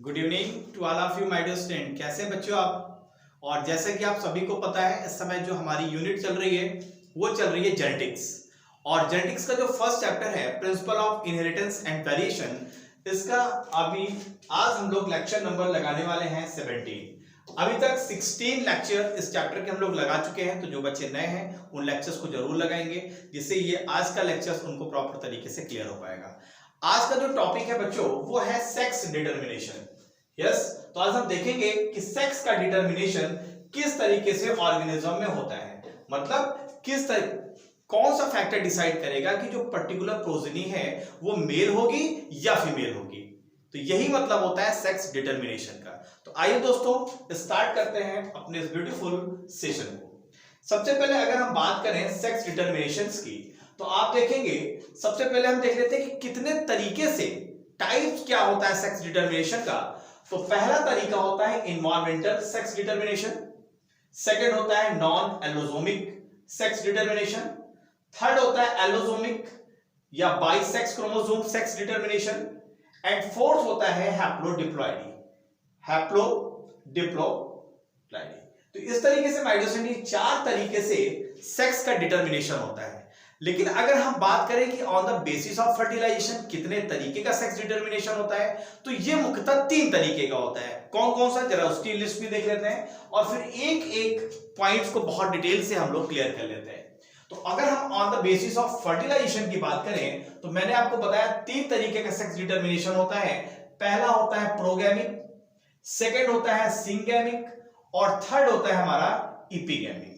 Good evening to all of you my dear student. कैसे बच्चों आप? और जैसे कि आप सभी को पता है, इस समय जो हमारी यूनिट चल रही है वो चल रही है जेनेटिक्स। और जेनेटिक्स का जो फर्स्ट चैप्टर है principle of inheritance and variation, इसका अभी आज हम लोग लेक्चर नंबर लगाने वाले हैं 17। अभी तक 16 लेक्चर इस चैप्टर के हम लोग लगा चुके हैं, तो जो बच्चे नए हैं उन लेक्चर्स को जरूर लगाएंगे, जिससे ये आज का लेक्चर्स उनको प्रॉपर तरीके से क्लियर हो पाएगा। आज का जो टॉपिक है बच्चों वो है सेक्स डिटर्मिनेशन। यस, तो आज हम देखेंगे कि सेक्स का डिटर्मिनेशन किस तरीके से ऑर्गेनिज्म में होता है, मतलब कौन सा फैक्टर डिसाइड करेगा कि जो पर्टिकुलर प्रोजेनी है वो मेल होगी या फीमेल होगी। तो यही मतलब होता है सेक्स डिटर्मिनेशन का। तो आइए दोस्तों स्टार्ट करते हैं अपने इस ब्यूटीफुल सेशन को। सबसे पहले अगर हम बात करें सेक्स डिटर्मिनेशंस की, तो आप देखेंगे सबसे पहले हम देख लेते हैं कि कितने तरीके से टाइप्स क्या होता है सेक्स डिटर्मिनेशन का। तो पहला तरीका होता है इन्वायरमेंटल सेक्स डिटर्मिनेशन, सेकंड होता है non allosomic sex determination, third होता है एलोसोमिक या bisects chromosome sex determination, and fourth होता है हैप्लोडिप्लॉइडी। तो इस तरीके से माइटोसिस चार तरीके से सेक्स का डिटर्मिनेशन होता है। लेकिन अगर हम बात करें कि on the basis of fertilization कितने तरीके का सेक्स डिटर्मिनेशन होता है, तो ये मुख्यतः 3 तरीके का होता है। कौन कौन सा, जरा उसकी लिस्ट भी देख लेते हैं और फिर एक एक पॉइंट्स को बहुत डिटेल से हम लोग क्लियर कर लेते हैं। तो अगर हम on the basis of fertilization की बात करें, तो मैंने आपको बताया 3 तरीके का सेक्स डिटर्मिनेशन होता है। पहला होता है प्रोगैमिक, सेकेंड होता है सिंगैमिक और थर्ड होता है हमारा इपिगैमिक।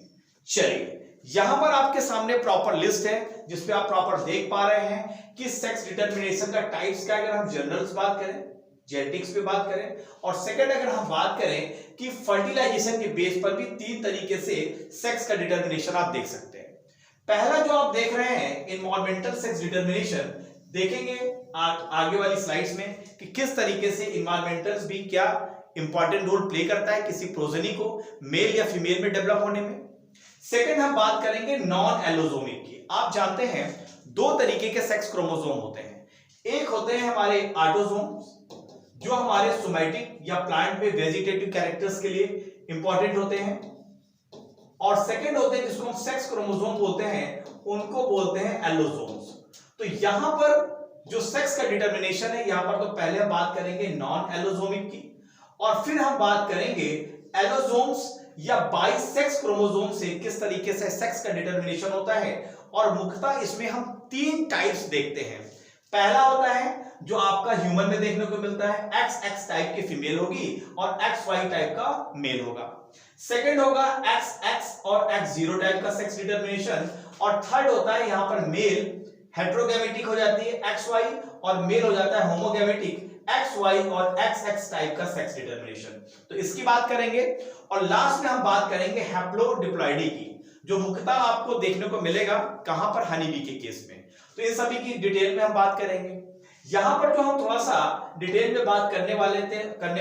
चलिए यहां पर आपके सामने प्रॉपर लिस्ट है जिसपे आप प्रॉपर देख पा रहे हैं कि सेक्स डिटर्मिनेशन का टाइप्स का, अगर हम जनरल्स बात करें, जेनेटिक्स पे बात करें, और सेकंड अगर हम बात करें कि फर्टिलाइजेशन के बेस पर भी 3 तरीके से सेक्स का डिटर्मिनेशन आप देख सकते हैं। पहला जो आप देख रहे हैं इन्वायरमेंटल सेक्स डिटर्मिनेशन, देखेंगे आगे वाली स्लाइड्स में कि किस तरीके से इन्वायरमेंटल भी क्या इंपॉर्टेंट रोल प्ले करता है किसी प्रोजेनी को मेल या फीमेल में डेवलप होने में। सेकंड हम बात करेंगे नॉन एलोसोमिक की। आप जानते हैं 2 तरीके के सेक्स क्रोमोसोम होते हैं। एक होते हैं हमारे ऑटोसोम्स जो हमारे सोमैटिक या प्लांट में वेजिटेटिव कैरेक्टर्स के लिए इंपॉर्टेंट होते हैं, और सेकंड होते हैं जिसको हम सेक्स क्रोमोसोम बोलते हैं, उनको बोलते हैं एलोसोम्स। तो यहां पर जो सेक्स का डिटर्मिनेशन है, यहां पर तो पहले हम बात करेंगे नॉन एलोसोमिक की, और फिर हम बात करेंगे एलोसोम्स या बाइसेक्स क्रोमोसोम से किस तरीके से सेक्स का डिटर्मिनेशन होता है। और मुख्यतः इसमें हम 3 टाइप्स देखते हैं। पहला होता है जो आपका ह्यूमन में देखने को मिलता है, XX टाइप की फीमेल होगी और XY टाइप का मेल होगा। सेकंड होगा XX और X0 टाइप का सेक्स डिटर्मिनेशन, और थर्ड होता है यहां पर मेल हेट्रोगैमेटिक हो जाती है XY, और मेल हो जाता है होमोगैमेटिक XY और XX टाइप का सेक्स डिटर्मिनेशन। तो इसकी बात करेंगे, और लास्ट में हम बात करेंगे हैप्लोडिप्लॉइडी की, जो मुख्यतः आपको देखने को मिलेगा कहां पर, हनी बी के केस में। तो इन सभी की डिटेल में हम बात करेंगे। यहां पर जो हम थोड़ा सा डिटेल में बात करने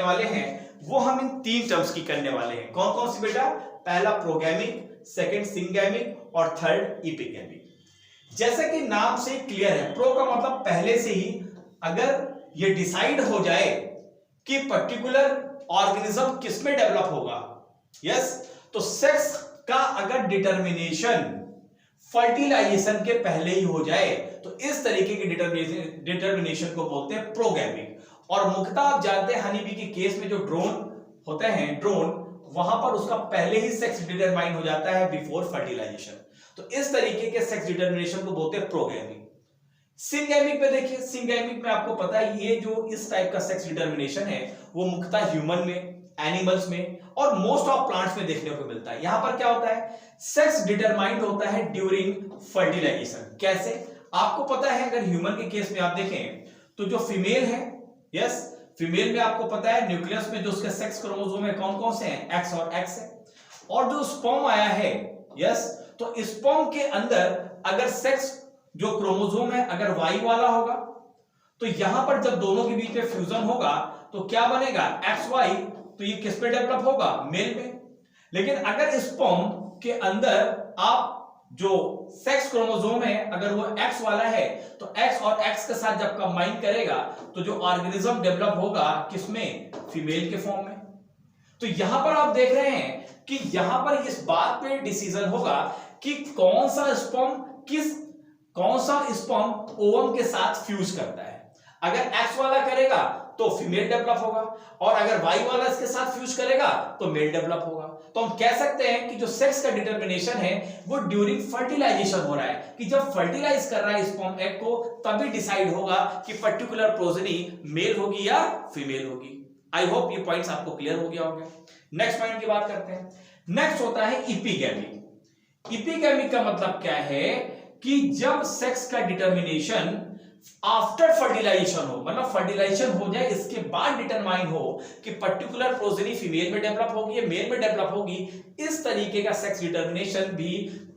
वाले हैं वो हम इन 3 टर्म्स की करने वाले हैं। कौन कौन सी बेटा? पहला प्रोगैमिक, सेकंड सिंगैमिक और थर्ड इपिगैमिक। जैसे कि नाम से क्लियर है, प्रो का मतलब पहले से ही अगर ये डिसाइड हो जाए कि पर्टिकुलर ऑर्गेनिज्म किसमें डेवलप होगा, यस, तो सेक्स का अगर डिटर्मिनेशन फर्टिलाइजेशन के पहले ही हो जाए तो इस तरीके की डिटर्मिनेशन को बोलते हैं प्रोगैमिक। और मुख्यतः आप जानते हैं हनी बी के केस में जो ड्रोन होते हैं, वहां पर उसका पहले ही सेक्स डिटरमाइन हो जाता है बिफोर फर्टिलाइजेशन। तो इस तरीके के सेक्स डिटर्मिनेशन को बोलते हैं प्रोगैमिक। सिंगैमिक में देखिए, सिंगैमिक में आपको पता है ये जो इस टाइप का सेक्स डिटर्मिनेशन है वो मुख्यतः ह्यूमन में, एनिमल्स में और मोस्ट ऑफ प्लांट्स में देखने को मिलता है। यहां पर क्या होता है, सेक्स डिटरमाइंड होता है ड्यूरिंग फर्टिलाइजेशन। कैसे? आपको पता है अगर ह्यूमन के केस में आप देखें तो जो फीमेल है, यस, फीमेल में आपको पता है न्यूक्लियस में जो उसके सेक्स क्रोमोसोम है कौन कौन से हैं, X और X है। और जो स्पर्म आया है, यस, तो स्पर्म के अंदर अगर सेक्स जो क्रोमोसोम है अगर Y वाला होगा तो यहां पर जब दोनों के बीच में फ्यूजन होगा तो क्या बनेगा, XY, तो ये किस पे डेवलप होगा, मेल में। लेकिन अगर स्पर्म के अंदर आप जो सेक्स क्रोमोसोम है अगर वो एक्स वाला है तो एक्स और एक्स के साथ जब कंबाइन करेगा तो जो ऑर्गेनिज्म डेवलप होगा किसमें, फीमेल के फॉर्म में। तो यहां पर आप देख रहे हैं कि यहां पर इस बात पे डिसीजन होगा कि कौन सा स्पर्म ओवम के साथ फ्यूज करता है। अगर एक्स वाला करेगा तो फीमेल डेवलप होगा और अगर वाई वाला इसके साथ फ्यूज करेगा तो मेल डेवलप होगा। तो हम कह सकते हैं कि जो सेक्स का डिटर्मिनेशन है वो ड्यूरिंग फर्टिलाइजेशन हो रहा है, कि जब फर्टिलाइज कर रहा है स्पर्म एग को तभी डिसाइड होगा कि पर्टिकुलर प्रोजेनी मेल होगी या फीमेल होगी। आई होप ये पॉइंट्स आपको क्लियर हो गया होगा। नेक्स्ट पॉइंट की बात करते हैं। नेक्स्ट होता है इपिगैमी। इपिगैमी का मतलब क्या है कि जब सेक्स का डिटर्मिनेशन आफ्टर फर्टिलाइजेशन हो, मतलब फर्टिलाइजेशन हो जाए इसके बाद डिटरमाइन हो कि पर्टिकुलर प्रोजेनी फीमेल में डेवलप होगी या मेल में डेवलप होगी। इस तरीके का सेक्स डिटर्मिनेशन भी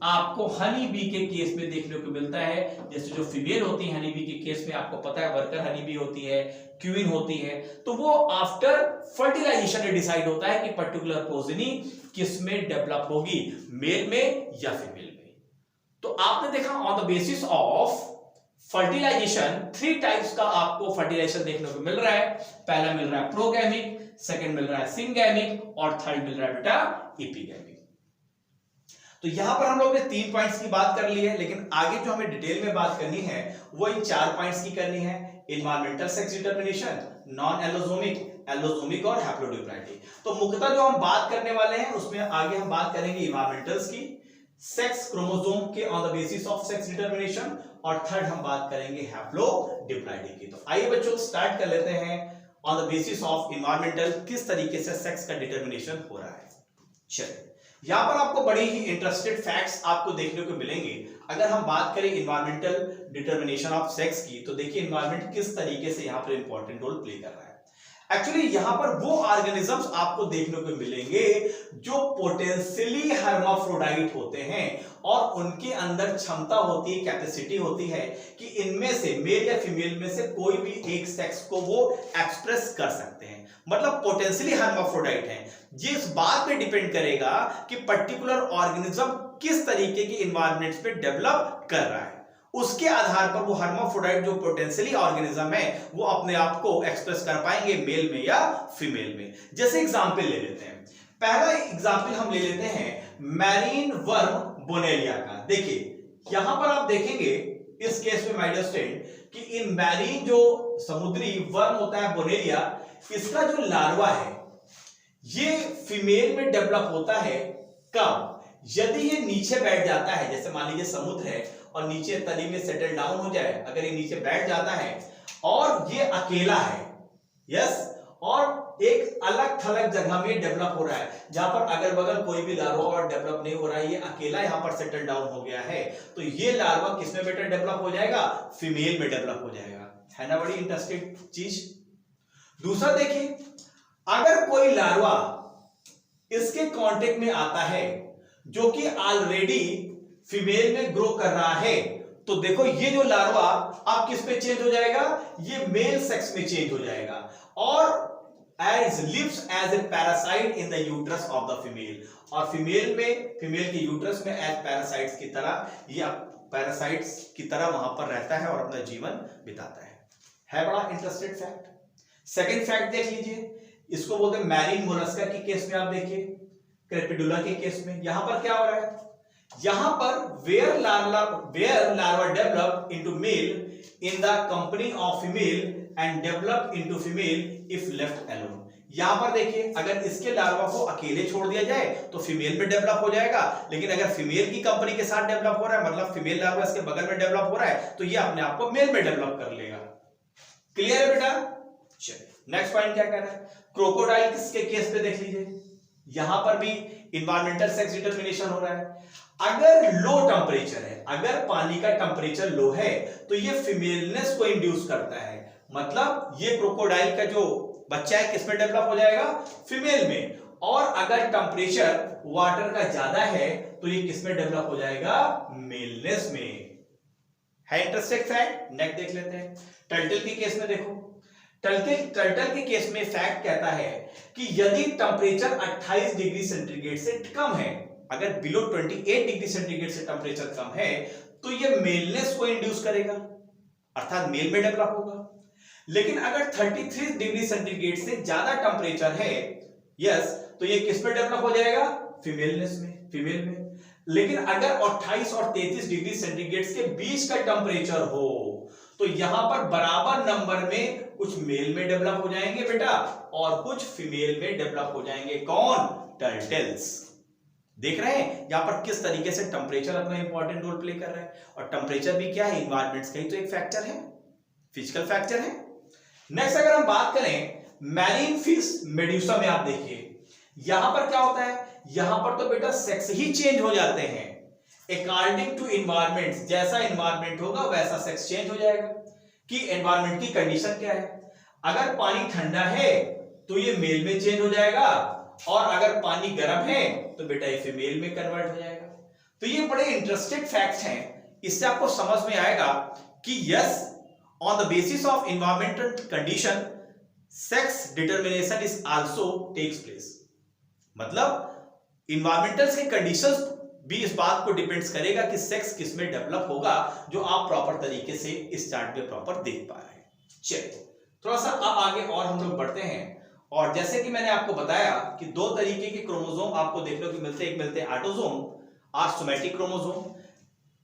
आपको हनी बी के केस में देखने को मिलता है। जैसे जो फीमेल होती है हनी बी के केस में आपको पता है वर्कर हनी बी होती है, क्वीन होती है, तो वो आफ्टर फर्टिलाइजेशन में डिसाइड होता है कि पर्टिकुलर प्रोजेनी किस में डेवलप होगी, मेल में या फीमेल में। तो आपने देखा on the basis of fertilization 3 types का आपको फर्टिलाइजेशन देखने को मिल रहा है। पहला मिल रहा है प्रोगैमिक, सेकंड मिल रहा है सिंगैमिक और थर्ड मिल रहा है बेटा इपिगैमिक। तो यहां पर हम लोग ने 3 पॉइंट्स की बात कर ली है, लेकिन आगे जो हमें डिटेल में बात करनी है वो इन 4 पॉइंट्स की करनी है। Environmental sex determination, non allosomic, allosomic और हैप्लोडिप्लॉइडी। तो मुख्यतः जो हम बात करने वाले हैं उसमें आगे हम बात करेंगे एनवायरमेंटल्स की, सेक्स क्रोमोसोम के on the basis of sex determination, और थर्ड हम बात करेंगे हैप्लोडिप्लॉइडी की। तो आइए बच्चों स्टार्ट कर लेते हैं on the basis of environmental किस तरीके से सेक्स का डिटर्मिनेशन हो रहा है। चलिए यहां पर आपको बड़ी ही इंटरेस्टेड फैक्ट्स आपको देखने को मिलेंगे। अगर हम बात करें एनवायरमेंटल डिटर्मिनेशन ऑफ सेक्स की तो देखिए एनवायरमेंट किस तरीके से यहां पर इंपॉर्टेंट रोल प्ले कर रहा है। एक्चुअली यहां पर वो ऑर्गेनिजम्स आपको देखने को मिलेंगे जो पोटेंशियली हर्माफ्रोडाइट होते हैं और उनके अंदर क्षमता होती है, कैपेसिटी होती है कि इनमें से मेल या फीमेल में से कोई भी एक सेक्स को वो एक्सप्रेस कर सकते हैं, मतलब पोटेंशियली हर्माफ्रोडाइट हैं। ये इस बात पे डिपेंड करेगा कि पर्टिकुलर ऑर्गेनिज्म किस तरीके के एनवायरनमेंट्स पे डेवलप कर रहा है, उसके आधार पर वो हर्माफ्रोडाइट जो पोटेंशियली ऑर्गेनिज्म है वो अपने आप को एक्सप्रेस कर पाएंगे मेल में या फीमेल में। जैसे एग्जांपल ले लेते हैं, पहला एग्जांपल हम ले लेते हैं मैरीन वर्म बोनेलिया का। देखिए यहां पर आप देखेंगे इस केस में माय डियर स्टूडेंट कि इन मैरीन जो समुद्री वर्म होता है बोनेलिया, इसका जो लार्वा है ये फीमेल में डेवलप होता है कब, यदि ये नीचे बैठ जाता है, जैसे मान लीजिए समुद्र है और नीचे तली में सेटल डाउन हो जाए, अगर ये नीचे बैठ जाता है और ये अकेला है, यस, और एक अलग थलग जगह में डेवलप हो रहा है जहां पर अगल बगल कोई भी लार्वा और डेवलप नहीं हो रहा है, ये अकेला यहां पर सेटल डाउन हो गया है, तो ये लार्वा किसमें बेटा डेवलप हो जाएगा, फीमेल में डेवलप हो जाएगा। है ना बड़ी इंटरेस्टिंग चीज। दूसरा देखिए, अगर कोई लार्वा इसके कांटेक्ट में आता है जो कि ऑलरेडी फीमेल में ग्रो कर रहा है, तो देखो ये जो लार्वा अब किस में चेंज हो जाएगा, ये मेल सेक्स में चेंज हो जाएगा और as lives as a parasite in the uterus of the female, और फीमेल के यूट्रस में एज पैरासाइट्स की तरह ये पैरासाइट्स की तरह वहां पर रहता है और अपना जीवन बिताता है बड़ा इंटरेस्टेड फैक्ट। सेकंड फैक्ट देख लीजिए, इसको बोलते हैं मैरीन मोलस्का के केस में। आप देखिए क्रेपिडुला के केस में यहां पर क्या हो रहा है, यहां पर where larva develop into male in the company of female and develop into female if left alone। यहां पर देखिए अगर इसके लार्वा को अकेले छोड़ दिया जाए तो फीमेल में डेवलप हो जाएगा, लेकिन अगर फीमेल की कंपनी के साथ डेवलप हो रहा है, मतलब फीमेल लार्वा इसके बगल में डेवलप हो रहा है, तो ये अपने आप को मेल में डेवलप कर लेगा। क्लियर है बेटा। चलिए नेक्स्ट पॉइंट क्या कह रहा है, क्रोकोडाइल के केस पे देख लीजिए, यहां पर भी इन्वायरमेंटल सेक्स डिटर्मिनेशन हो रहा है। अगर लो टेम्परेचर है, अगर पानी का टेम्परेचर लो है तो ये फीमेलनेस को इंड्यूस करता है, मतलब ये क्रोकोडाइल का जो बच्चा है किसमें डेवलप हो जाएगा, फीमेल में, और अगर टेम्परेचर वाटर का ज्यादा है तो ये किसमें डेवलप हो जाएगा, मेलनेस में। है इंटरेस्टिंग फैक्ट। नेक्स्ट देख लेते हैं, टर्टल के केस में देखो, टर्टल के केस में फैक्ट कहता है कि यदि टेम्परेचर 28 डिग्री सेंटीग्रेड से कम है, अगर बिलो 28 डिग्री सेंटीग्रेड से टेम्परेचर कम है तो ये मेलनेस को इंड्यूस करेगा, अर्थात मेल में डेवलप होगा। लेकिन अगर 33 डिग्री सेंटीग्रेड से ज्यादा टेम्परेचर है, यस, तो ये किस में डेवलप हो जाएगा? फीमेलनेस में, फीमेल में। लेकिन अगर 28 और 33 डिग्री सेंटीग्रेड के बीच का टेम्परेचर हो तो यहां पर बराबर नंबर में कुछ मेल में डेवलप हो जाएंगे बेटा और कुछ फीमेल में डेवलप हो जाएंगे। कौन? टर्टल्स। देख रहे हैं यहां पर किस तरीके से टेम्परेचर अपना इंपॉर्टेंट रोल प्ले कर रहा है। और टेम्परेचर भी क्या है? इन्वायरमेंट्स का ही तो एक फैक्टर है, फिजिकल फैक्टर है। नेक्स्ट अगर हम बात करें मैरीन फिश मेड्यूसा में, आप देखिए यहां पर क्या होता है, यहां पर तो बेटा सेक्स ही चेंज हो जाते हैं अकॉर्डिंग टू इन्वायरमेंट। जैसा इन्वायरमेंट होगा वैसा सेक्स चेंज हो जाएगा। कि एनवायरमेंट की कंडीशन क्या है, अगर पानी ठंडा है तो ये मेल में चेंज हो जाएगा और अगर पानी गर्म है तो बेटा ये फीमेल में कन्वर्ट हो जाएगा। तो ये बड़े इंटरेस्टेड फैक्ट्स हैं, इससे आपको समझ में आएगा कि yes, on the basis of environmental condition sex determination is also takes place. मतलब इन्वायरमेंटल के कंडीशंस भी इस बात को डिपेंड्स करेगा कि सेक्स किस में डेवलप होगा, जो आप प्रॉपर तरीके से इस चार्ट में प्रॉपर देख पा रहे हैं। चलिए थोड़ा सा अब आगे और हम लोग बढ़ते हैं। और जैसे कि मैंने आपको बताया कि दो तरीके के क्रोमोसोम आपको देखने को मिलते हैं, एक मिलते हैं ऑटोसोम और सोमैटिक क्रोमोसोम।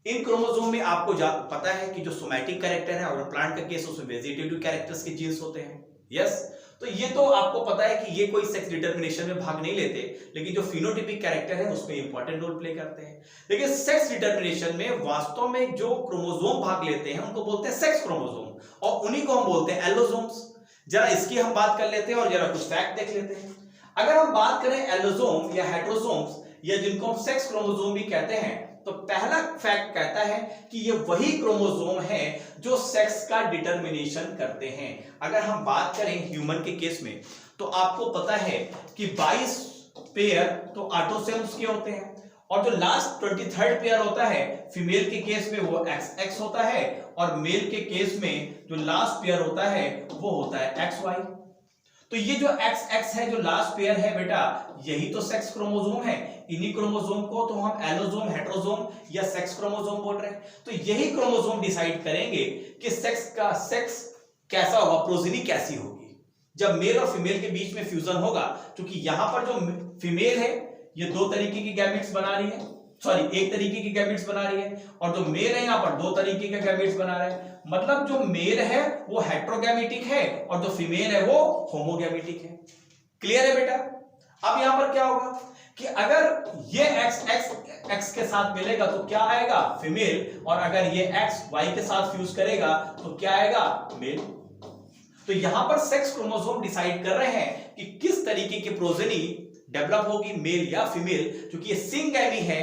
इन क्रोमोसोम में आपको पता है कि जो सोमैटिक कैरेक्टर है और प्लांट का केस उसमें वेजिटेटिव कैरेक्टर्स के जीन्स होते हैं, यस। तो ये तो आपको पता है कि ये कोई सेक्स डिटरमिनेशन में भाग नहीं लेते, लेकिन जो फिनोटाइपिक कैरेक्टर है उसमें इंपॉर्टेंट रोल प्ले करते हैं। लेकिन सेक्स डिटरमिनेशन में वास्तव में जो क्रोमोसोम भाग लेते हैं उनको बोलते हैं सेक्स क्रोमोसोम और उन्हीं को हम बोलते हैं एलोसोम्स। जरा इसकी हम बात कर लेते हैं और जरा कुछ फैक्ट देख लेते हैं। अगर हम बात करें एलोसोम या हेटेरोसोम्स या जिनको हम सेक्स क्रोमोसोम भी कहते हैं, तो पहला फैक्ट कहता है कि ये वही क्रोमोसोम है जो सेक्स का डिटरमिनेशन करते हैं। अगर हम बात करें ह्यूमन के केस में तो आपको पता है कि 22 पेयर तो ऑटोसोम्स के होते हैं और जो लास्ट 23rd पेयर होता है फीमेल के केस में वो XX होता है और मेल के केस में जो लास्ट पेयर होता है वो होता है XY। तो ये जो XX है, जो लास्ट पेयर है बेटा, यही तो सेक्स क्रोमोसोम है। इन्हीं क्रोमोसोम को तो हम एलोसोम, हेटेरोसोम या सेक्स क्रोमोसोम बोल रहे हैं। तो यही क्रोमोसोम डिसाइड करेंगे कि सेक्स कैसा होगा, प्रोजेनी कैसी होगी जब मेल और फीमेल के बीच में फ्यूजन होगा। क्योंकि यहां पर जो फीमेल है ये दो तरीके की गैमेट्स बना रही है, सॉरी एक तरीके की गैमेट्स बना रही है, और जो मेल है यहां पर दो तरीके के गैमेट्स बना रहा है। मतलब जो मेल है वो हेटेरोगैमेटिक है और जो फीमेल है वो होमोगैमेटिक है। क्लियर है बेटा? अब यहां पर क्या होगा कि अगर ये x के साथ मिलेगा तो क्या आएगा? फीमेल। और अगर ये x y के साथ फ्यूज करेगा तो क्या आएगा? मेल। तो यहां पर सेक्स क्रोमोसोम डिसाइड कर रहे हैं कि किस तरीके की प्रोजेनी डेवलप होगी, मेल या फीमेल। क्योंकि ये सिंगैमी है,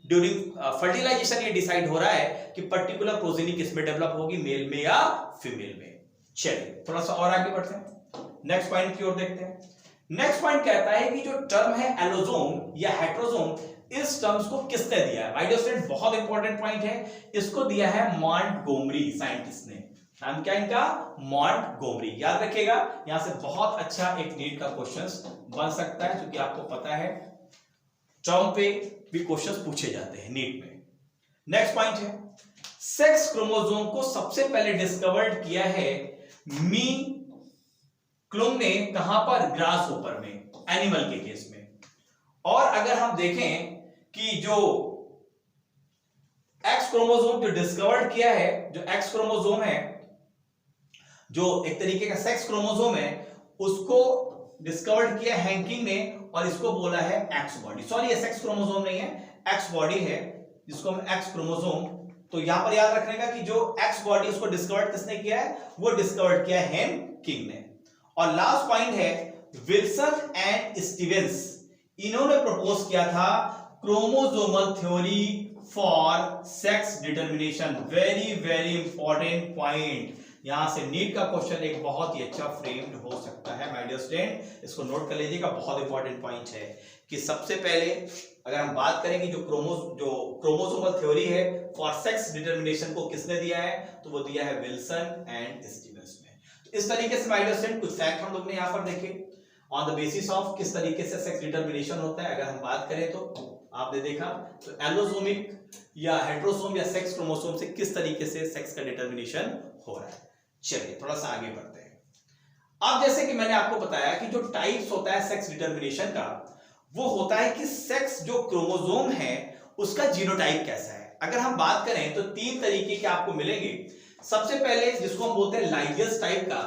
ड्यूरिंग फर्टिलाइजेशन ये डिसाइड हो रहा है कि पर्टिकुलर प्रोजेनी किस में डेवलप होगी, मेल में या फीमेल में। चलिए थोड़ा सा और आगे बढ़ते हैं, नेक्स्ट पॉइंट की ओर देखते हैं। नेक्स्ट पॉइंट कहता है कि जो टर्म है एलोसोम या हेटेरोसोम, इस टर्म्स को किसने दिया है? माय डियर स्टूडेंट, बहुत इंपॉर्टेंट पॉइंट है, इसको दिया है मॉन्टगोमरी साइंटिस्ट ने। नाम क्या इनका? मॉन्टगोमरी। याद रखिएगा, यहां से बहुत अच्छा एक नीट का क्वेश्चन बन सकता है, क्योंकि आपको पता है टर्म पे भी क्वेश्चंस पूछे जाते हैं नीट में। नेक्स्ट पॉइंट है, सेक्स क्रोमोसोम को सबसे पहले डिस्कवर्ड किया है मी क्लुंग ने। कहां पर? ग्रास होपर में, एनिमल के केस में। और अगर हम देखें कि जो एक्स क्रोमोसोम जो डिस्कवर्ड किया है, जो एक्स क्रोमोसोम है, जो एक तरीके का सेक्स क्रोमोसोम है, उसको डिस्कवर्ड किया हैंकिंग ने और इसको बोला है एक्स बॉडी। सॉरी, ये सेक्स क्रोमोसोम नहीं है, एक्स बॉडी है, जिसको हम एक्स क्रोमोसोम। तो यहां पर याद रखने का कि जो एक्स बॉडी उसको डिस्कवर्ड किसने किया है? वो डिस्कवर्ड किया है हैंकिंग ने। और लास्ट पॉइंट है विल्सन एंड स्टीवेंस, इन्होंने प्रपोज किया था chromosomal theory for sex determination. Very very important point, यहां से नीट का क्वेश्चन एक बहुत ही अच्छा फ्रेम्ड हो सकता है। माय डियर स्टूडेंट, इसको नोट कर लीजिएगा, बहुत इंपॉर्टेंट पॉइंट है कि सबसे पहले अगर हम बात करेंगे जो क्रोमोसोमल थ्योरी है फॉर सेक्स डिटरमिनेशन को किसने दिया है, तो वो दिया है विल्सन एंड स्टीवेंस ने। तो इस तरीके से माय डियर स्टूडेंट कुछ फैक्ट हम लोग ने यहां पर देखे ऑन द बेसिस ऑफ किस तरीके से सेक्स डिटरमिनेशन होता है। अगर हम बात करें तो आपने देखा तो एलोसोमिक या हेट्रोसोम या सेक्स क्रोमोसोम से किस तरीके से सेक्स का डिटर्मिनेशन हो रहा है। चलिए थोड़ा सा आगे बढ़ते हैं। अब जैसे कि मैंने आपको बताया कि जो टाइप्स होता है सेक्स डिटर्मिनेशन का, वो होता है कि सेक्स जो क्रोमोसोम है उसका जीनोटाइप कैसा है। अगर हम बात करें तो 3 तरीके के आपको मिलेंगे। सबसे पहले जिसको हम बोलते हैं लाइजियस टाइप का,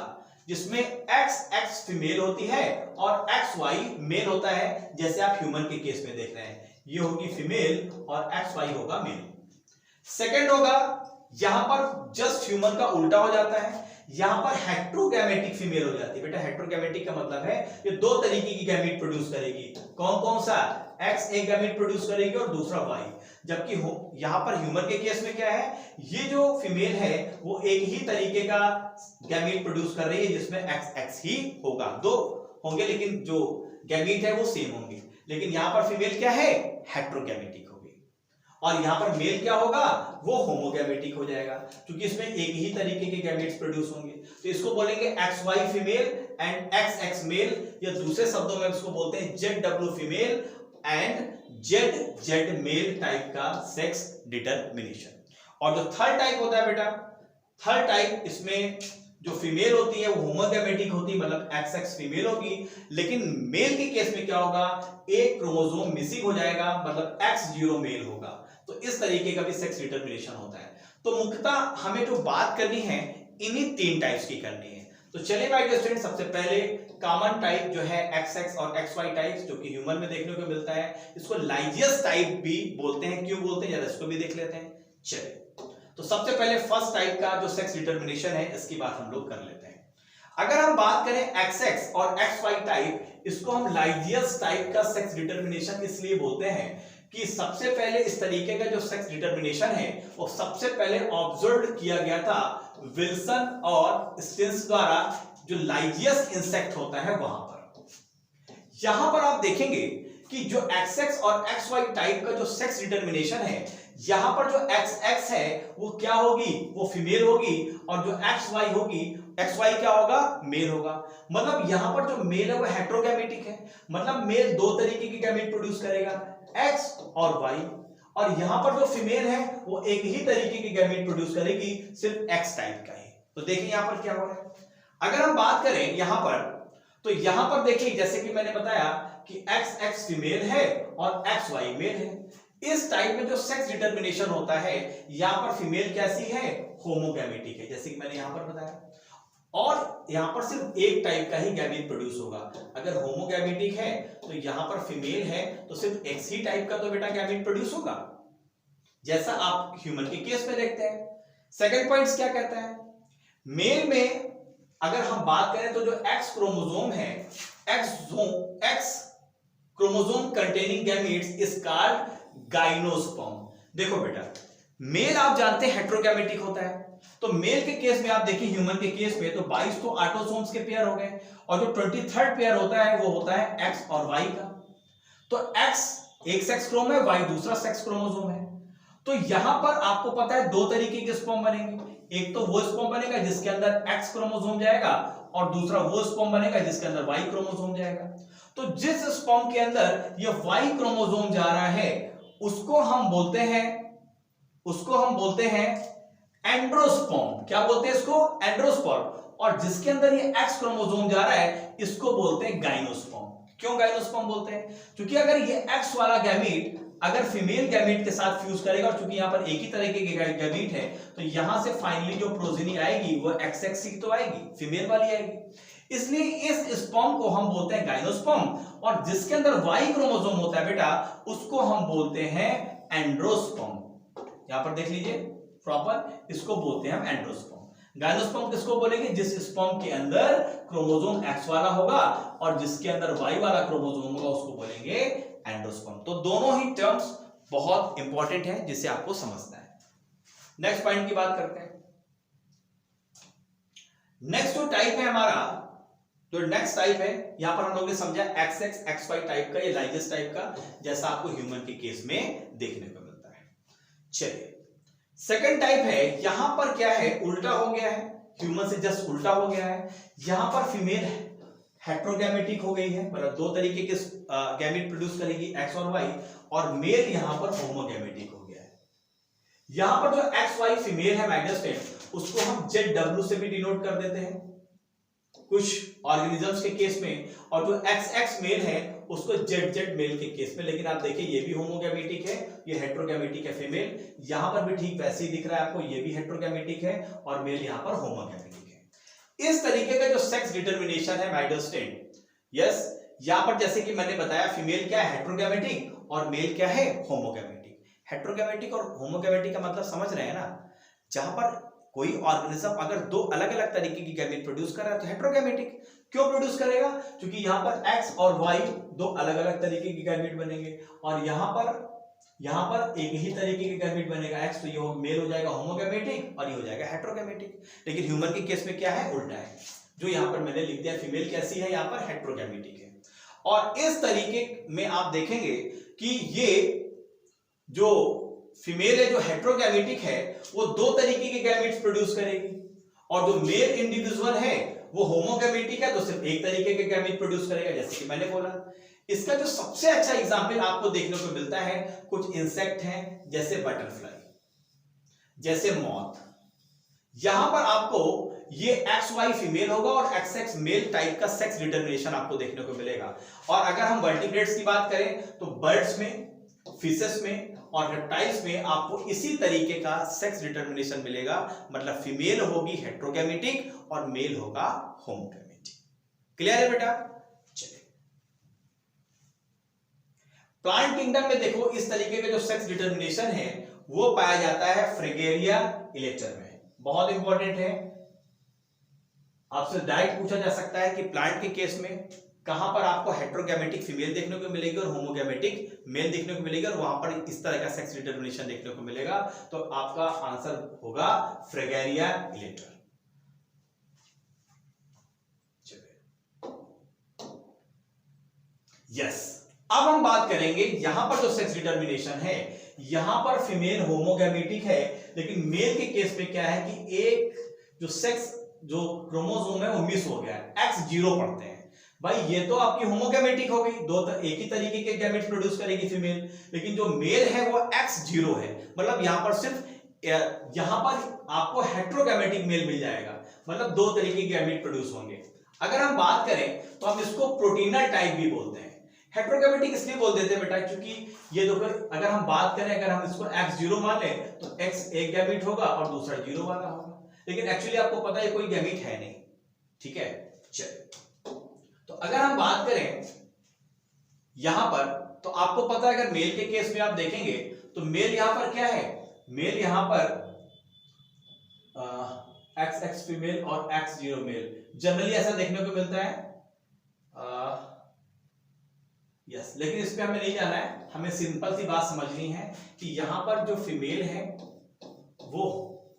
जिसमें XX फीमेल होती है और XY मेल होता है, जैसे आप ह्यूमन के केस में देख रहे हैं, ये होगी फीमेल और XY होगा मेल। सेकंड होगा यहां पर जस्ट ह्यूमन का उल्टा हो जाता है, यहां पर हेट्रोगैमेटिक फीमेल हो जाती है। बेटा हेट्रोगैमेटिक का मतलब है ये 2 तरीके की गैमीट प्रोड्यूस करेगी। कौन कौन सा? X एक गैमीट प्रोड्यूस करेगी और दूसरा Y। जबकि यहां पर ह्यूमन के केस में क्या है, ये जो फीमेल है वो एक ही तरीके का गैमीट प्रोड्यूस कर रही है जिसमें XX ही होगा। 2 होंगे लेकिन जो गैमीट है वो सेम होंगे। लेकिन यहां पर फीमेल क्या है, हेट्रोगैमेटिक होगी, और यहां पर मेल क्या होगा, वो होमोगैमेटिक हो जाएगा, क्योंकि इसमें एक ही तरीके के गैमेट्स प्रोड्यूस होंगे। तो इसको बोलेंगे XY female and XX male, या दूसरे शब्दों में इसको बोलते हैं ZW female and ZZ male type का सेक्स डिटर्मिनेशन। और जो थर्ड टाइप होता है बेटा, थर्ड टाइप इसमें जो फीमेल होती है वो होमोगैमेटिक होती है, मतलब XX फीमेल होगी, लेकिन मेल के केस में क्या होगा, एक क्रोमोसोम मिसिंग हो जाएगा, मतलब X0 मेल होगा। तो इस तरीके का भी सेक्स डिटर्मिनेशन होता है। तो मुख्यतः हमें जो बात करनी है इन्हीं 3 टाइप्स की करनी है। तो चलिए भाई स्टूडेंट, सबसे पहले कॉमन टाइप जो है XX और XY टाइप्स, जो कि ह्यूमन में देखने को मिलता है, इसको लाइजियस टाइप भी बोलते हैं। क्यों बोलते हैं, जरा इसको भी देख लेते हैं। चलिए, तो सबसे पहले फर्स्ट टाइप का जो सेक्स डिटर्मिनेशन है इसकी बात हम लोग कर लेते हैं। अगर हम बात करें XX और XY टाइप, इसको हम लाइजियस टाइप का सेक्स डिटर्मिनेशन इसलिए बोलते हैं कि सबसे पहले इस तरीके का जो सेक्स डिटर्मिनेशन है वो सबसे पहले ऑब्जर्व किया गया था विल्सन और स्टिल्स द्वारा, जो लाइजियस इंसेक्ट होता है वहां पर। यहां पर आप देखेंगे कि जो XX और XY टाइप का जो सेक्स डिटर्मिनेशन है, यहां पर जो XX है वो क्या होगी, वो फीमेल होगी, और जो XY होगी, XY क्या होगा, मेल होगा। मतलब यहां पर जो मेल है वो हेट्रोगैमेटिक है, मतलब मेल 2 तरीके की गैमीट प्रोड्यूस करेगा, X और Y, और यहां पर जो फीमेल है वो एक ही तरीके की गैमीट प्रोड्यूस करेगी, सिर्फ X टाइप का ही। तो देखिए यहां पर क्या हो रहा है। अगर हम बात करें यहां पर, तो यहां पर देखिए जैसे कि मैंने बताया कि XX फीमेल है और XY मेल है। इस टाइप में जो सेक्स डिटर्मिनेशन होता है, यहां पर फीमेल कैसी है, होमोगैमेटिक है, जैसे कि मैंने यहां पर बताया, और यहां पर सिर्फ एक टाइप का ही गैमीट प्रोड्यूस होगा। अगर होमोगैमेटिक है तो यहां पर फीमेल है तो सिर्फ X ही टाइप का तो बेटा गैमीट प्रोड्यूस होगा, जैसा आप ह्यूमन के केस में देखते हैं। सेकंड पॉइंट क्या कहता है, मेल में अगर हम बात करें तो जो X क्रोमोसोम है, X chromosome containing gametes is called gynosperm. देखो बेटा, मेल आप जानते हैं हेट्रोगैमेटिक होता है, तो मेल के केस में आप देखिए ह्यूमन के केस में तो 22 तो ऑटोसोम्स के पेयर हो गए, और जो 23rd पेयर होता है वो होता है X और Y का। तो X एक सेक्स क्रोम है, Y दूसरा सेक्स क्रोमोसोम है। तो यहां पर आपको पता है 2 तरीके के स्पर्म बनेंगे, एक तो वो स्पर्म बनेगा जिसके अंदर X क्रोमोसोम जाएगा, और दूसरा वो स्पर्म बनेगा जिसके अंदर Y क्रोमोसोम जाएगा। तो जिस स्पर्म के अंदर ये Y क्रोमोसोम जा रहा है उसको हम बोलते हैं एंड्रोस्पर्म। क्या बोलते हैं इसको, एंड्रोस्पर्म। और जिसके अंदर ये X क्रोमोसोम जा रहा है इसको बोलते हैं गाइनोस्पर्म। क्यों गाइनोस्पर्म बोलते हैं, क्योंकि अगर ये X वाला गैमीट अगर फीमेल गैमीट के साथ फ्यूज करेगा, और चूंकि यहां पर एक ही तरह के गैमीट है, तो यहां से फाइनली जो प्रोजेनी आएगी वो XX की तो आएगी, फीमेल वाली आएगी। इसलिए इस स्पर्म को हम बोलते हैं गाइनोस्पर्म, और जिसके अंदर Y क्रोमोसोम होता है बेटा उसको हम बोलते हैं एंड्रोस्पर्म। यहां पर देख लीजिए प्रॉपर, इसको बोलते हैं हम एंड्रोस्पर्म। गाइनोस्पर्म किसको बोलेंगे, जिस स्पर्म के अंदर क्रोमोसोम X वाला होगा और जिसके अंदर Y वाला क्रोमोसोम होगा उसको बोलेंगे एंडोस्पर्म। तो दोनों ही टर्म्स बहुत इंपॉर्टेंट है जिसे आपको समझना है। नेक्स्ट पॉइंट की बात करते हैं। नेक्स्ट जो टाइप है हमारा, जो नेक्स्ट टाइप है, यहां पर हम लोगों ने समझा XX XY टाइप का, ये लाइजियस टाइप का, जैसा आपको ह्यूमन के केस में देखने को मिलता है। चलिए सेकंड टाइप है, यहां पर क्या है, उल्टा हो गया है, ह्यूमन से जस्ट उल्टा हो गया है। यहां पर फीमेल है हेट्रोगैमेटिक हो गई है, मतलब दो तरीके के गैमेट प्रोड्यूस करेगी एक्स और वाई, और मेल यहां पर होमोगैमेटिक हो गया है। यहां पर जो एक्स वाई फीमेल है माइग्रेस्टेट, उसको हम जेड डब्ल्यू से भी डिनोट कर देते हैं कुछ ऑर्गेनिजम्स के केस में, और जो एक्स एक्स मेल है उसको जेड जेड मेल के केस में। लेकिन आप देखिए ये भी होमोगैमेटिक है, ये हेट्रोगैमेटिक है फीमेल, यहां पर भी ठीक वैसे ही दिख रहा है आपको, ये भी हेट्रोगैमेटिक है और मेल यहां पर होमोगैमेटिक है। इस तरीके का जो सेक्स डिटरमिनेशन है माइग्रेस्टेट, यस, यहां पर जैसे कि मैंने बताया फीमेल क्या है हेट्रोगैमेटिक और मेल क्या है होमोगैमेटिक। हेट्रोगैमेटिक और होमोगैमेटिक का मतलब समझ रहे हैं ना, जहां पर कोई ऑर्गेनिज्म अगर दो अलग अलग तरीके की गैमेट प्रोड्यूस कर रहा है तो हेट्रोगैमेटिक क्यों प्रोड्यूस करेगा, क्योंकि यहां पर एक्स और वाई दो अलग अलग तरीके की गैमेट बनेंगे, और यहां पर एक ही तरीके के गैमेट बनेगा एक्स, तो ये मेल हो जाएगा होमोगैमेटिक और ये हो जाएगा हेट्रोगैमेटिक। लेकिन ह्यूमन के केस में क्या है, उल्टा है, जो यहां पर मैंने लिख दिया फीमेल कैसी है, यहां पर हेट्रोगैमेटिक है। और इस तरीके में आप देखेंगे कि ये जो फीमेल है जो हेट्रोगैमेटिक है वो दो तरीके के गैमेट्स प्रोड्यूस करेगी, और जो मेल इंडिविजुअल है वो होमोगैमेटिक है तो सिर्फ एक तरीके के गैमेट प्रोड्यूस करेगा, जैसे कि मैंने बोला। इसका जो सबसे अच्छा एग्जांपल आपको देखने को मिलता है, कुछ इंसेक्ट हैं जैसे बटरफ्लाई, जैसे मॉथ, यहां पर आपको ये एक्स वाई फीमेल होगा और एक्स एक्स मेल टाइप का सेक्स डिटरमिनेशन आपको देखने को मिलेगा। और अगर हम वर्टिब्रेट्स की बात करें तो बर्ड्स में, फिशेस में और रेप्टाइल्स में आपको इसी तरीके का सेक्स डिटरमिनेशन मिलेगा, मतलब फीमेल होगी हेट्रोगैमेटिक और मेल होगा होमोगैमेटिक। क्लियर है बेटा? चलिए प्लांट किंगडम में देखो इस तरीके का जो सेक्स डिटरमिनेशन है वो पाया जाता है फ्रिगेरिया इलेक्टर में। बहुत इंपॉर्टेंट है, आपसे डायरेक्ट पूछा जा सकता है कि प्लांट के केस में कहां पर आपको हेट्रोगैमेटिक फीमेल देखने को मिलेगी और होमोगैमेटिक मेल देखने को मिलेगा, और वहां पर इस तरह का सेक्स डिटरमिनेशन देखने को मिलेगा, तो आपका आंसर होगा फ्रिगेरिया इलेक्टर। यस, अब हम बात करेंगे यहां पर जो सेक्स डिटरमिनेशन है, यहां पर फीमेल होमोगैमेटिक है, लेकिन मेल के केस में क्या है कि एक जो सेक्स जो क्रोमोसोम है वो मिस हो गया है, X0 पढ़ते हैं। भाई ये तो आपकी होमोगैमेटिक हो गई, एक ही तरीके के गैमेट प्रोड्यूस करेगी फीमेल, लेकिन जो मेल है वो X0 है, मतलब यहां पर सिर्फ यहां पर आपको हेट्रोगैमेटिक मेल मिल जाएगा, मतलब दो तरीके के गैमेट प्रोड्यूस होंगे। अगर हम बात करें तो हम इसको प्रोटीनल टाइप भी बोलते हैं। हेट्रोगैमेटिक इसलिए बोल देते हैं बेटा क्योंकि ये देखो, अगर हम बात करें, अगर हम इसको X0 मान लें तो X एक गैमेट होगा और दूसरा 0 वाला होगा, लेकिन एक्चुअली आपको पता है कोई गैमेट है नहीं, ठीक है। चलिए, तो अगर हम बात करें यहां पर, तो आपको पता है अगर मेल के केस में आप देखेंगे तो मेल यहां पर क्या है, मेल यहां पर XX फीमेल और X0 मेल, जनरली ऐसा देखने को मिलता है। यस, लेकिन इस पे हमें नहीं जाना है, हमें सिंपल सी बात समझनी है कि यहां पर जो फीमेल है वो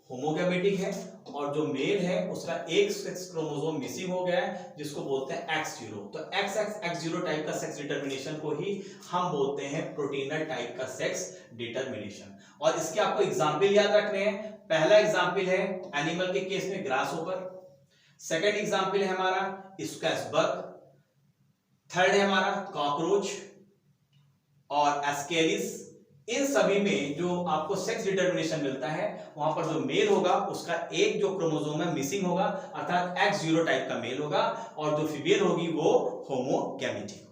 होमोगैमेटिक है और जो मेल है उसका एक सेक्स क्रोमोसोम मिसिंग हो गया है जिसको बोलते हैं X0। तो X0 टाइप का सेक्स डिटरमिनेशन को ही हम बोलते हैं प्रोटीनल टाइप का सेक्स डिटरमिनेशन। और इसके आपको एग्जाम्पल याद रखने हैं। पहला एग्जाम्पल है एनिमल के केस में ग्रासहोपर, सेकंड एग्जाम्पल है हमारा स्क्वैश, थर्ड है हमारा कॉकरोच और एस्केरिस। इन सभी में जो आपको सेक्स डिटरमिनेशन मिलता है वहां पर जो मेल होगा उसका एक जो क्रोमोसोम है मिसिंग होगा, अर्थात X0 टाइप का मेल होगा, और जो फीमेल होगी वो होमोगैमेटिक होगी।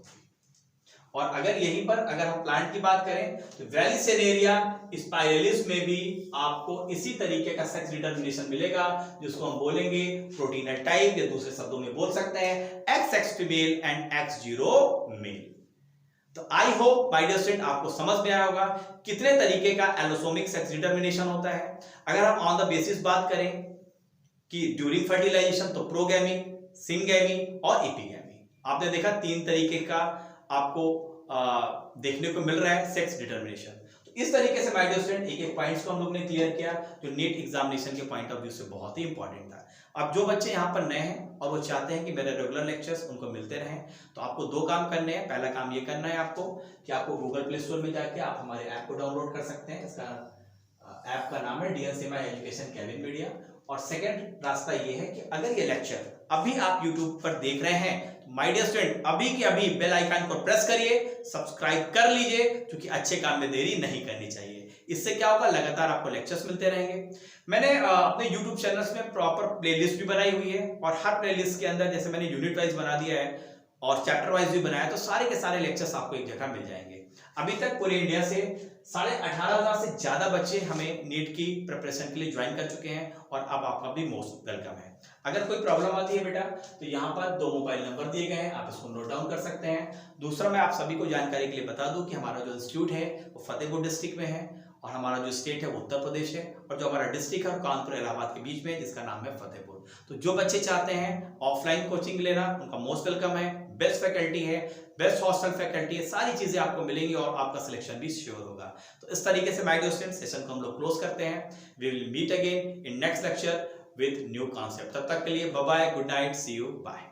और अगर यहीं पर अगर हम प्लांट की बात करें तो वेलिसेनेरिया स्पाइरलिस में भी आपको इसी तरीके का सेक्स डिटरमिनेशन मिलेगा जिसको हम बोलेंगे प्रोटीनल टाइप, या दूसरे शब्दों में बोल सकते हैं XX female and X0 male. तो I hope my dear student आपको समझ में आया होगा कितने तरीके का एलोसोमिक सेक्स डिटरमिनेशन होता है। अगर हम ऑन द बेसिस बात करें कि ड्यूरिंग फर्टिलाइजेशन तो प्रोगैमी, सिंगैमी और एपिगैमी, आपने देखा तीन तरीके का आपको देखने को मिल रहा है सेक्स डिटरमिनेशन। तो इस तरीके से माय डियर स्टूडेंट एक एक पॉइंट्स को हम लोग ने क्लियर किया जो नीट एग्जामिनेशन के पॉइंट ऑफ व्यू से बहुत ही इंपॉर्टेंट था। अब जो बच्चे यहाँ पर नए हैं और वो चाहते हैं कि मेरे रेगुलर लेक्चर्स उनको मिलते रहें, तो आपको दो काम करने हैं। पहला काम ये करना है आपको कि आपको गूगल प्ले स्टोर में जाके आप हमारे ऐप को डाउनलोड कर सकते हैं। इसका ऐप का नाम है DNCMI एजुकेशन केविन मीडिया, और सेकंड रास्ता ये है कि अगर ये लेक्चर अभी आप YouTube पर देख रहे हैं, माय डियर स्टूडेंट, अभी के अभी बेल आइकन को प्रेस करिए, सब्सक्राइब कर लीजिए, क्योंकि अच्छे काम में देरी नहीं करनी चाहिए। इससे क्या होगा, लगातार आपको लेक्चर्स मिलते रहेंगे। मैंने अपने YouTube चैनल्स में प्रॉपर प्लेलिस्ट भी बनाई हुई है, और हर प्लेलिस्ट के अंदर जैसे मैंने यूनिट वाइज बना दिया है और चैप्टर वाइज भी बनाया, तो सारे के सारे लेक्चर्स आपको एक जगह मिल जाएंगे। अभी तक पूरे इंडिया से 18,500 से ज्यादा बच्चे हमें नीट की प्रिपरेशन के लिए ज्वाइन कर चुके हैं, और अब आपका भी मोस्ट वेलकम है। अगर कोई प्रॉब्लम आती है बेटा, तो यहाँ पर 2 मोबाइल नंबर दिए गए हैं, आप इसको नोट डाउन कर सकते हैं। दूसरा, मैं आप सभी को जानकारी के लिए बता दूं कि हमारा जो इंस्टीट्यूट है वो फतेहपुर डिस्ट्रिक्ट में है, और हमारा जो स्टेट है वो उत्तर प्रदेश है, और जो हमारा डिस्ट्रिक्ट है कानपुर इलाहाबाद के बीच में, जिसका नाम है फतेहपुर। तो जो बच्चे चाहते हैं ऑफलाइन कोचिंग लेना, उनका मोस्ट वेलकम है। बेस्ट फैकल्टी है, बेस्ट हॉस्टल फैकल्टी है, सारी चीजें आपको मिलेंगी और आपका सिलेक्शन भी श्योर होगा। तो इस तरीके से माय डियर स्टूडेंट्स, सेशन को हम लोग क्लोज करते हैं। We will meet again in next lecture with new concept. तब तक के लिए bye bye, good night, see you, bye.